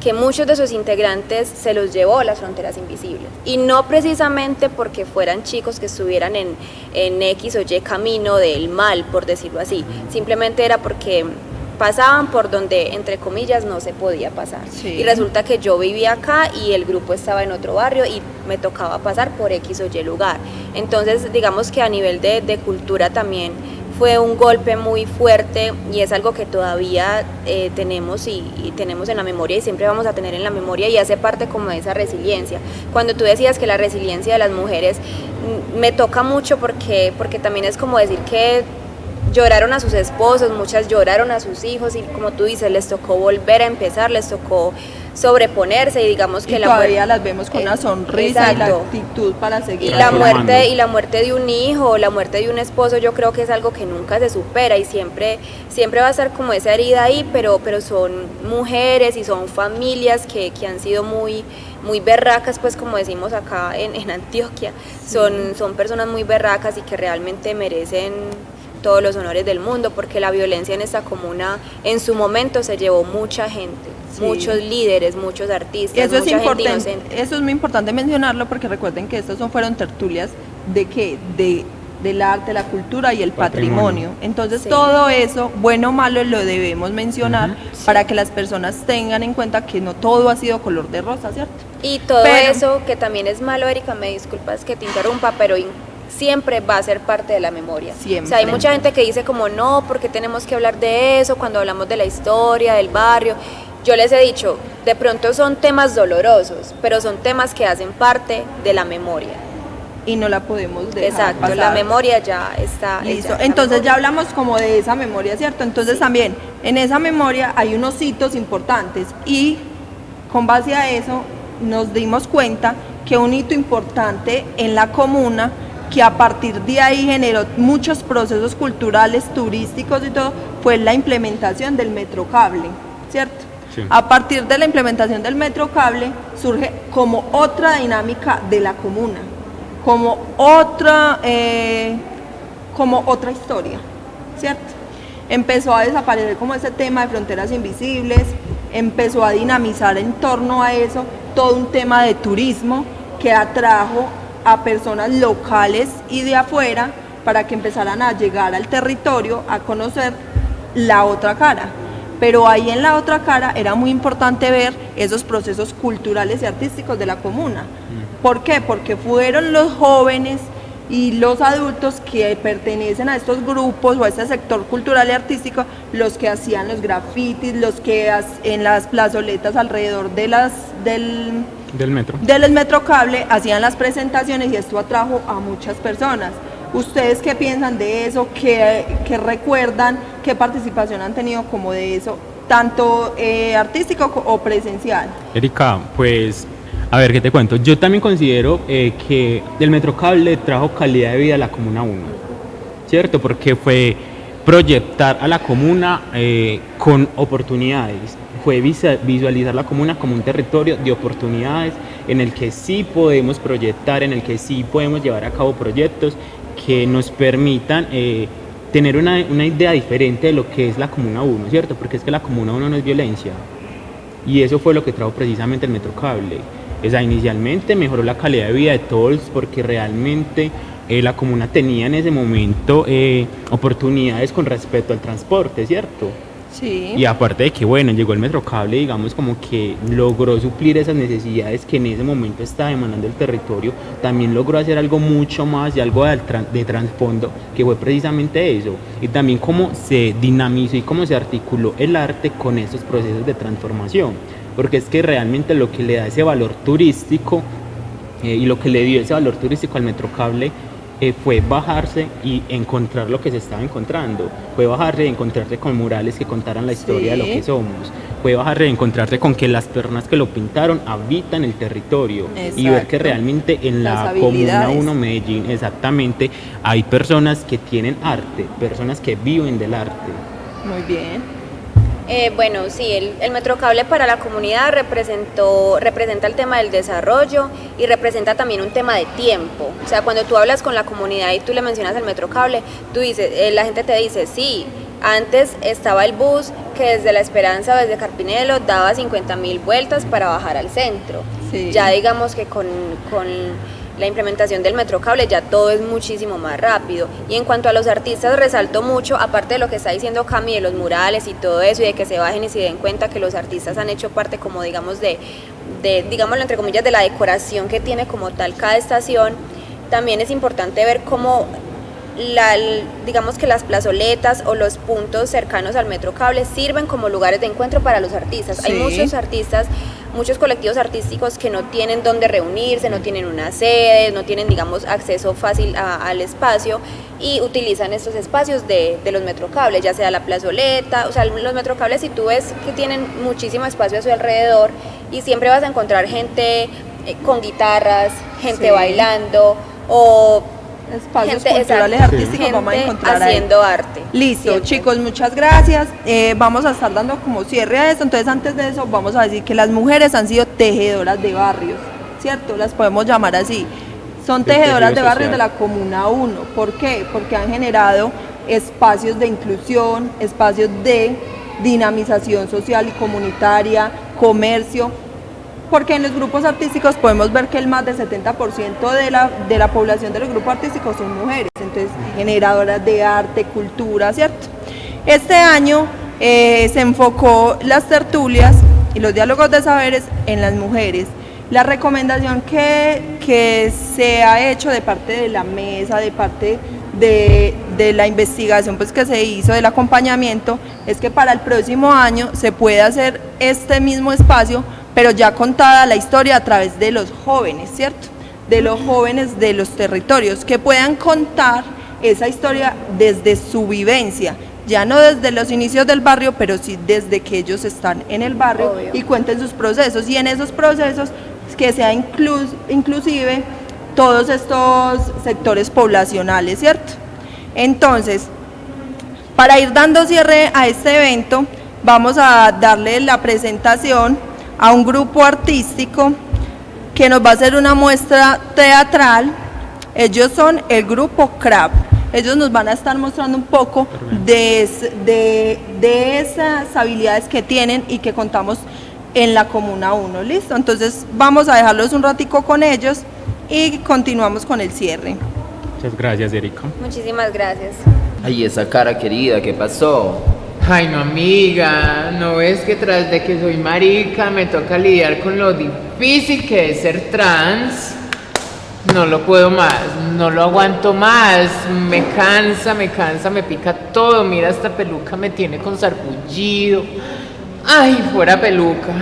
Speaker 3: que muchos de sus integrantes se los llevó a las fronteras invisibles. Y no precisamente porque fueran chicos que estuvieran en X o Y camino del mal, por decirlo así. Simplemente era porque pasaban por donde, entre comillas, no se podía pasar. Sí. Y resulta que yo vivía acá y el grupo estaba en otro barrio y me tocaba pasar por X o Y lugar. Entonces, digamos que a nivel de cultura también fue un golpe muy fuerte y es algo que todavía tenemos y tenemos en la memoria y siempre vamos a tener en la memoria y hace parte como de esa resiliencia. Cuando tú decías que la resiliencia de las mujeres me toca mucho porque también es como decir que lloraron a sus esposos, muchas lloraron a sus hijos y como tú dices, les tocó volver a empezar, les tocó sobreponerse y digamos que
Speaker 1: y todavía las vemos con una sonrisa. Exacto. Y la actitud para seguir.
Speaker 3: Y la muerte de un hijo, la muerte de un esposo, yo creo que es algo que nunca se supera y siempre va a estar como esa herida ahí, pero son mujeres y son familias que han sido muy berracas, pues como decimos acá en Antioquia, sí. Son personas muy berracas y que realmente merecen todos los honores del mundo, porque la violencia en esta comuna en su momento se llevó mucha gente,
Speaker 1: Sí.
Speaker 3: muchos líderes, muchos artistas,
Speaker 1: Eso es
Speaker 3: mucha gente
Speaker 1: importante,
Speaker 3: inocente.
Speaker 1: eso es muy importante mencionarlo porque recuerden que estas fueron tertulias de qué, del arte, la cultura y el patrimonio. Entonces
Speaker 3: Sí.
Speaker 1: todo eso, bueno o malo, lo debemos mencionar
Speaker 2: Ujú.
Speaker 1: para que las personas tengan en cuenta que no todo ha sido color de rosa, ¿cierto?
Speaker 3: Y todo
Speaker 1: Pero-
Speaker 3: eso que también es malo, Erika, me disculpas que te interrumpa, pero siempre va a ser parte de la memoria.
Speaker 1: Siempre.
Speaker 3: O sea, hay mucha gente que dice como no, porque tenemos que hablar de eso cuando hablamos de la historia, del barrio. Yo les he dicho, de pronto son temas dolorosos, pero son temas que hacen parte de la memoria.
Speaker 1: Y no la podemos dejar
Speaker 3: Exacto,
Speaker 1: pasar.
Speaker 3: la memoria ya está.
Speaker 1: Listo.
Speaker 3: la
Speaker 1: Entonces ya
Speaker 3: memoria.
Speaker 1: hablamos como de esa memoria, ¿cierto? Entonces también en esa memoria hay unos hitos importantes y con base a eso nos dimos cuenta que un hito importante en la comuna, que a partir de ahí generó muchos procesos culturales, turísticos y todo, fue la implementación del metrocable, ¿cierto?
Speaker 2: Sí.
Speaker 1: A partir de la implementación del metrocable surge como otra dinámica de la comuna, como otra historia, ¿cierto? Empezó a desaparecer como ese tema de fronteras invisibles, empezó a dinamizar en torno a eso todo un tema de turismo que atrajo a personas locales y de afuera para que empezaran a llegar al territorio a conocer la otra cara. Pero ahí en la otra cara era muy importante ver esos procesos culturales y artísticos de la comuna. ¿Por qué? Porque fueron los jóvenes y los adultos que pertenecen a estos grupos o a este sector cultural y artístico los que hacían los grafitis, los que en las plazoletas alrededor de
Speaker 2: Del metro.
Speaker 1: del metrocable hacían las presentaciones y esto atrajo a muchas personas. ¿Ustedes qué piensan de eso? ¿Qué recuerdan? ¿Qué participación han tenido como de eso? Tanto artístico o presencial.
Speaker 2: Erika, pues, a ver, ¿qué te cuento? Yo también considero que el Metrocable trajo calidad de vida a la Comuna 1, ¿cierto? Porque fue proyectar a la comuna con oportunidades, fue visualizar la comuna como un territorio de oportunidades en el que sí podemos proyectar, en el que sí podemos llevar a cabo proyectos que nos permitan tener una idea diferente de lo que es la Comuna 1, ¿cierto? Porque es que la Comuna 1 no es violencia. Y eso fue lo que trajo precisamente el Metrocable. O sea, inicialmente mejoró la calidad de vida de todos porque realmente la comuna tenía en ese momento oportunidades con respecto al transporte, ¿cierto?
Speaker 1: Sí.
Speaker 2: Y aparte de que, bueno, llegó el Metrocable, digamos, como que logró suplir esas necesidades que en ese momento estaba demandando el territorio, también logró hacer algo mucho más y algo de trasfondo, que fue precisamente eso. Y también cómo se dinamizó y cómo se articuló el arte con esos procesos de transformación. Porque es que realmente lo que le da ese valor turístico y lo que le dio ese valor turístico al Metrocable fue bajarse y encontrar lo que se estaba encontrando, fue bajarse y encontrarse con murales que contaran la historia de lo que somos, fue bajarse y encontrarse con que las personas que lo pintaron habitan el territorio.
Speaker 1: Exacto.
Speaker 2: Y ver que realmente en
Speaker 1: Las
Speaker 2: la Comuna
Speaker 1: habilidades.
Speaker 2: 1 Medellín exactamente hay personas que tienen arte, personas que viven del arte.
Speaker 1: Muy bien.
Speaker 3: Bueno, sí, el Metrocable para la comunidad representa el tema del desarrollo y representa también un tema de tiempo. O sea, cuando tú hablas con la comunidad y tú le mencionas el Metrocable, tú dices, la gente te dice, sí, antes estaba el bus que desde La Esperanza o desde Carpinelo daba 50.000 vueltas para bajar al centro.
Speaker 1: Sí.
Speaker 3: Ya digamos que con la implementación del Metrocable ya todo es muchísimo más rápido. Y en cuanto a los artistas, resalto mucho, aparte de lo que está diciendo Cami de los murales y todo eso, y de que se bajen y se den cuenta que los artistas han hecho parte como digamos digámoslo entre comillas, de la decoración que tiene como tal cada estación. También es importante ver cómo digamos que las plazoletas o los puntos cercanos al Metrocable sirven como lugares de encuentro para los artistas.
Speaker 1: Sí.
Speaker 3: Hay muchos artistas, muchos colectivos artísticos que no tienen dónde reunirse, no tienen una sede, no tienen, digamos, acceso fácil al espacio y utilizan estos espacios de los Metrocables, ya sea la plazoleta, o sea, los Metrocables, si tú ves que tienen muchísimo espacio a su alrededor y siempre vas a encontrar gente con guitarras, gente
Speaker 1: Sí.
Speaker 3: bailando o
Speaker 1: Espacios
Speaker 3: gente,
Speaker 1: culturales
Speaker 3: exacto,
Speaker 1: artísticos vamos a
Speaker 3: gente
Speaker 1: encontrar ahí.
Speaker 3: haciendo arte.
Speaker 1: Listo,
Speaker 3: siempre.
Speaker 1: chicos, muchas gracias. Vamos a estar dando como cierre a esto. Entonces, antes de eso, vamos a decir que las mujeres han sido tejedoras de barrios, ¿cierto? Las podemos llamar así. Son
Speaker 2: Del
Speaker 1: tejedoras de
Speaker 2: tejido
Speaker 1: barrios
Speaker 2: social.
Speaker 1: de la Comuna 1. ¿Por qué? Porque han generado espacios de inclusión, espacios de dinamización social y comunitaria, comercio, porque en los grupos artísticos podemos ver que el más del 70% de la población de los grupos artísticos son mujeres, entonces generadoras de arte, cultura, ¿cierto? Este año se enfocó las tertulias y los diálogos de saberes en las mujeres. La recomendación que se ha hecho de parte de la mesa, de parte de la investigación pues, que se hizo, del acompañamiento, es que para el próximo año se puede hacer este mismo espacio, pero ya contada la historia a través de los jóvenes, ¿cierto? De los jóvenes de los territorios, que puedan contar esa historia desde su vivencia, ya no desde los inicios del barrio, pero sí desde que ellos están en el barrio.
Speaker 3: Obvio.
Speaker 1: Y cuenten sus procesos, y en esos procesos que sea inclusive todos estos sectores poblacionales, ¿cierto? Entonces, para ir dando cierre a este evento, vamos a darle la presentación a un grupo artístico que nos va a hacer una muestra teatral. Ellos son el grupo CRAP. Ellos nos van a estar mostrando un poco de esas habilidades que tienen y que contamos en la Comuna 1, ¿listo? Entonces vamos a dejarlos un ratico con ellos y continuamos con el cierre.
Speaker 2: Muchas gracias, Erika.
Speaker 3: Muchísimas gracias.
Speaker 4: Ay, esa cara querida, ¿qué pasó?
Speaker 5: Ay, no, amiga, ¿no ves que tras de que soy marica me toca lidiar con lo difícil que es ser trans? No lo puedo más, no lo aguanto más, me cansa, me pica todo, mira, esta peluca me tiene con sarpullido. Ay, fuera peluca.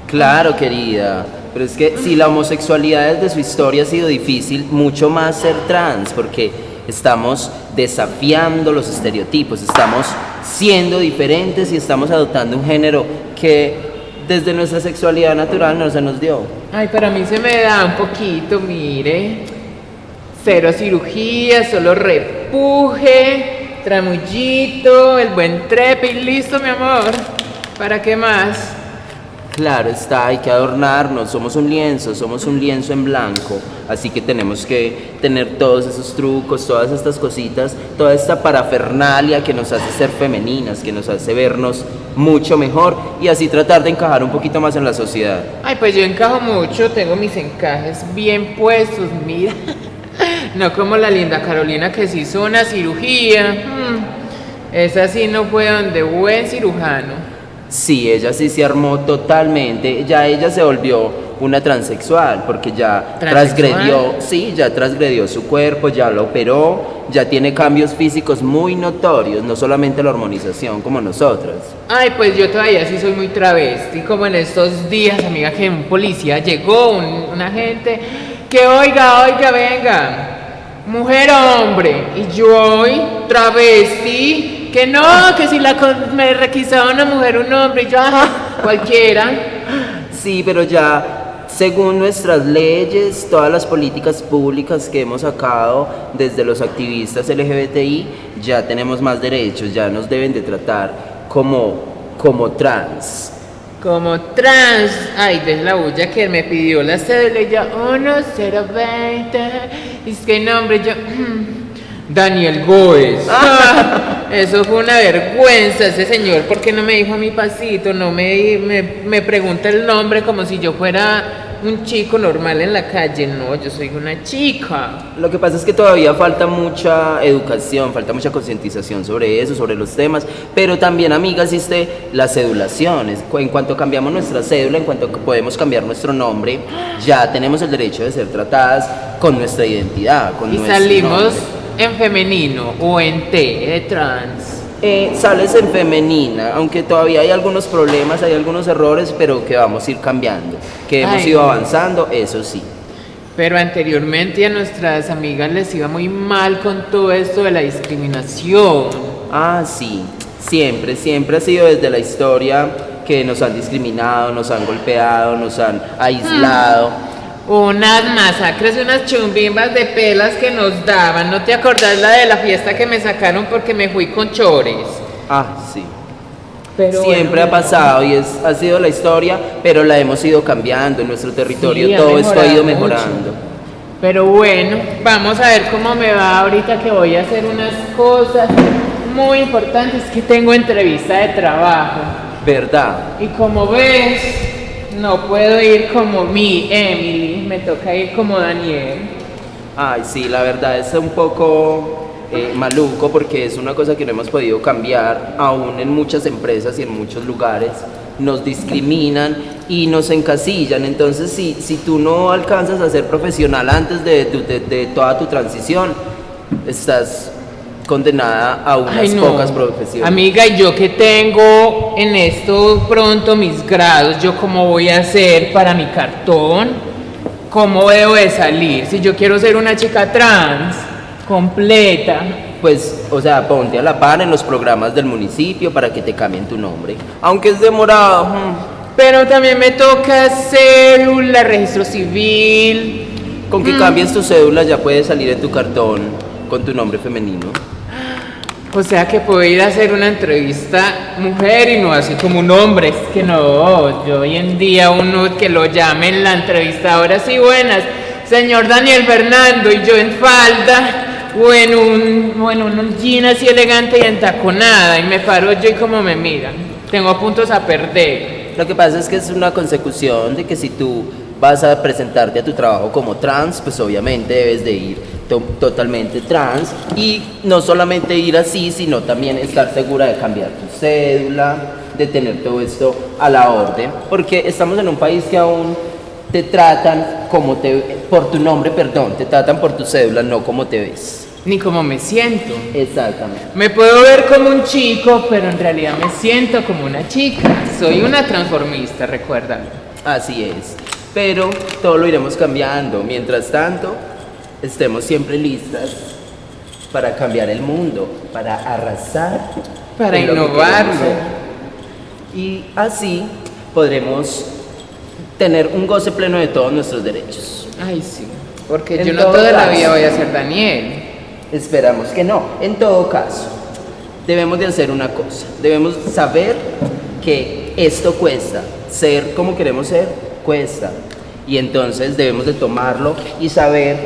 Speaker 4: Claro, querida, pero es que si la homosexualidad desde su historia ha sido difícil, mucho más ser trans, porque estamos desafiando los estereotipos, estamos siendo diferentes y estamos adoptando un género que desde nuestra sexualidad natural no se nos dio.
Speaker 5: Ay, para mí se me da un poquito, mire. Cero cirugía, solo repuje, tramullito, el buen trepe y listo, mi amor. ¿Para qué más?
Speaker 4: Claro está, hay que adornarnos, somos un lienzo en blanco, así que tenemos que tener todos esos trucos, todas estas cositas, toda esta parafernalia que nos hace ser femeninas, que nos hace vernos mucho mejor y así tratar de encajar un poquito más en la sociedad.
Speaker 5: Ay, pues yo encajo mucho, tengo mis encajes bien puestos, mira. No como la linda Carolina que se hizo una cirugía. Esa sí no fue donde buen cirujano.
Speaker 4: Sí, ella sí se armó totalmente, ya ella se volvió una transexual, porque ya transgredió su cuerpo, ya lo operó, ya tiene cambios físicos muy notorios, no solamente la hormonización como nosotras.
Speaker 5: Ay, pues yo todavía sí soy muy travesti, como en estos días, amiga, que un policía llegó, un agente, que oiga, venga, mujer o hombre, y yo hoy travesti. Que no, que si me requisaba una mujer, un hombre, y yo, cualquiera.
Speaker 4: Sí, pero ya, según nuestras leyes, todas las políticas públicas que hemos sacado desde los activistas LGBTI, ya tenemos más derechos, ya nos deben de tratar como trans.
Speaker 5: Como trans. Ay, ves la bulla que me pidió la cédula y yo, 1020. Y es que nombre, yo... Daniel Góez. Eso fue una vergüenza ese señor, porque no me dijo a mi pasito, no me pregunta el nombre como si yo fuera un chico normal en la calle. No, yo soy una chica.
Speaker 4: Lo que pasa es que todavía falta mucha educación, falta mucha concientización sobre eso, sobre los temas, pero también, amiga, existe la cedulación. En cuanto cambiamos nuestra cédula, en cuanto podemos cambiar nuestro nombre, ya tenemos el derecho de ser tratadas con nuestra identidad, con
Speaker 5: y
Speaker 4: nuestro
Speaker 5: salimos
Speaker 4: nombre.
Speaker 5: En femenino o en T, trans.
Speaker 4: Sales en femenina, aunque todavía hay algunos problemas, hay algunos errores, pero que vamos a ir cambiando, que hemos ido avanzando, eso sí.
Speaker 5: Pero anteriormente a nuestras amigas les iba muy mal con todo esto de la discriminación.
Speaker 4: Ah, sí, siempre ha sido desde la historia que nos han discriminado, nos han golpeado, nos han aislado.
Speaker 5: Unas masacres, unas chumbimbas de pelas que nos daban. ¿No te acordás la de la fiesta que me sacaron porque me fui con chores?
Speaker 4: Ah, sí.
Speaker 5: Pero
Speaker 4: siempre ha pasado y ha sido la historia, pero la hemos ido cambiando en nuestro territorio,
Speaker 5: Sí,
Speaker 4: todo esto ha ido
Speaker 5: mejorado
Speaker 4: mejorando.
Speaker 5: Pero bueno, vamos a ver cómo me va ahorita que voy a hacer unas cosas muy importantes que tengo entrevista de trabajo.
Speaker 4: ¿Verdad?
Speaker 5: Y como ves, no puedo ir como mi Emily, me toca ir como Daniel.
Speaker 4: Ay, sí, la verdad es un poco maluco porque es una cosa que no hemos podido cambiar aún en muchas empresas y en muchos lugares. Nos discriminan y nos encasillan. Entonces, si tú no alcanzas a ser profesional antes de toda tu transición, estás condenada a unas
Speaker 5: Ay, no.
Speaker 4: pocas profesiones.
Speaker 5: Amiga, y yo que tengo en esto pronto mis grados, ¿yo cómo voy a hacer para mi cartón? ¿Cómo debo de salir? Si yo quiero ser una chica trans, completa.
Speaker 4: Pues, o sea, ponte a la par en los programas del municipio para que te cambien tu nombre. Aunque es demorado.
Speaker 5: Pero también me toca cédula, registro civil.
Speaker 4: Con que cambies tu cédula ya puedes salir en tu cartón con tu nombre femenino.
Speaker 5: O sea que puedo ir a hacer una entrevista mujer y no así como un hombre. Es que no, yo hoy en día uno que lo llamen la entrevistadora, sí, buenas, señor Daniel Fernando, y yo en falda o en un jean así elegante y entaconada, y me paro yo y como me miran, tengo puntos a perder.
Speaker 4: Lo que pasa es que es una consecución de que si tú vas a presentarte a tu trabajo como trans, pues obviamente debes de ir totalmente trans y no solamente ir así, sino también estar segura de cambiar tu cédula, de tener todo esto a la orden, porque estamos en un país que aún te tratan por tu nombre, perdón, te tratan por tu cédula, no como te ves.
Speaker 5: Ni como me siento.
Speaker 4: Exactamente.
Speaker 5: Me puedo ver como un chico, pero en realidad me siento como una chica. Soy una transformista, recuérdalo.
Speaker 4: Así es, pero todo lo iremos cambiando. Mientras tanto, estemos siempre listas para cambiar el mundo, para arrasar,
Speaker 5: Para
Speaker 4: en lo que
Speaker 5: innovarlo.
Speaker 4: queremos ser. Y así podremos tener un goce pleno de todos nuestros derechos.
Speaker 5: Ay, sí. Porque
Speaker 4: En
Speaker 5: yo no
Speaker 4: todo
Speaker 5: toda la
Speaker 4: caso.
Speaker 5: vida voy a ser Daniel.
Speaker 4: Esperamos que no. En todo caso, debemos de hacer una cosa. Debemos saber que esto cuesta. Ser como queremos ser, cuesta. Y entonces debemos de tomarlo y saber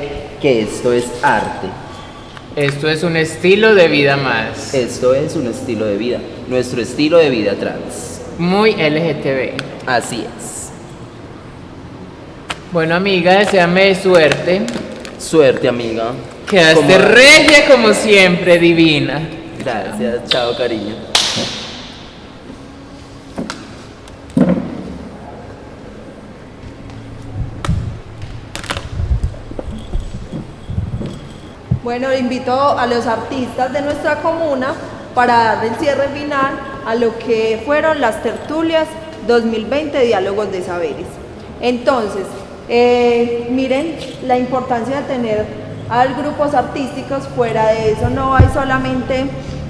Speaker 4: que esto es arte.
Speaker 5: Esto es un estilo de vida más.
Speaker 4: Esto es un estilo de vida. Nuestro estilo de vida trans.
Speaker 5: Muy LGTB.
Speaker 4: Así es.
Speaker 5: Bueno, amiga, deséame suerte.
Speaker 4: Suerte, amiga.
Speaker 5: Quedaste
Speaker 4: Como-
Speaker 5: regia como siempre, divina.
Speaker 4: Gracias. Chao, cariño.
Speaker 1: Bueno, invito a los artistas de nuestra comuna para darle el cierre final a lo que fueron las tertulias 2020 Diálogos de Saberes. Entonces, miren la importancia de tener a grupos artísticos. Fuera de eso no hay solamente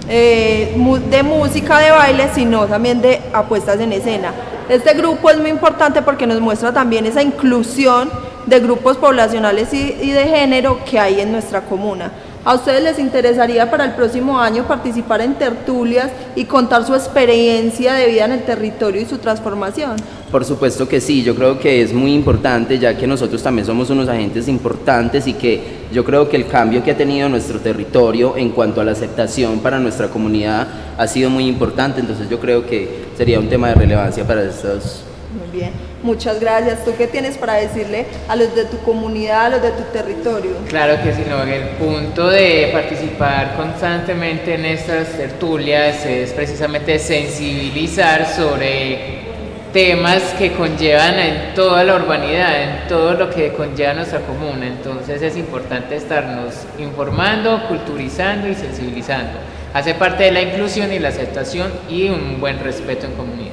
Speaker 1: de música, de baile, sino también de apuestas en escena. Este grupo es muy importante porque nos muestra también esa inclusión de grupos poblacionales y de género que hay en nuestra comuna. ¿A ustedes les interesaría para el próximo año participar en tertulias y contar su experiencia de vida en el territorio y su transformación?
Speaker 4: Por supuesto que sí, yo creo que es muy importante, ya que nosotros también somos unos agentes importantes y que yo creo que el cambio que ha tenido nuestro territorio en cuanto a la aceptación para nuestra comunidad ha sido muy importante. Entonces yo creo que sería un tema de relevancia para estos.
Speaker 1: Muy bien, muchas gracias. ¿Tú qué tienes para decirle a los de tu comunidad, a los de tu territorio?
Speaker 5: Claro que sí, no, el punto de participar constantemente en estas tertulias es precisamente sensibilizar sobre temas que conllevan en toda la urbanidad, en todo lo que conlleva nuestra comuna. Entonces es importante estarnos informando, culturizando y sensibilizando. Hace parte de la inclusión y la aceptación y un buen respeto en comunidad.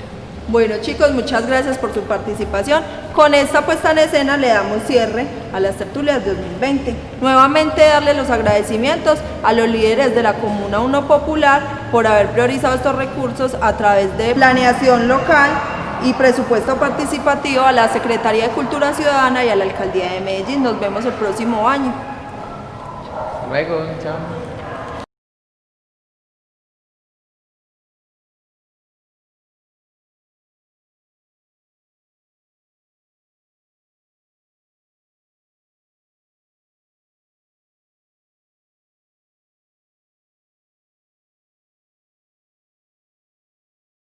Speaker 1: Bueno, chicos, muchas gracias por su participación. Con esta puesta en escena le damos cierre a las tertulias 2020. Nuevamente darle los agradecimientos a los líderes de la Comuna 1 Popular por haber priorizado estos recursos a través de planeación local y presupuesto participativo, a la Secretaría de Cultura Ciudadana y a la Alcaldía de Medellín. Nos vemos el próximo año.
Speaker 5: Luego, chao.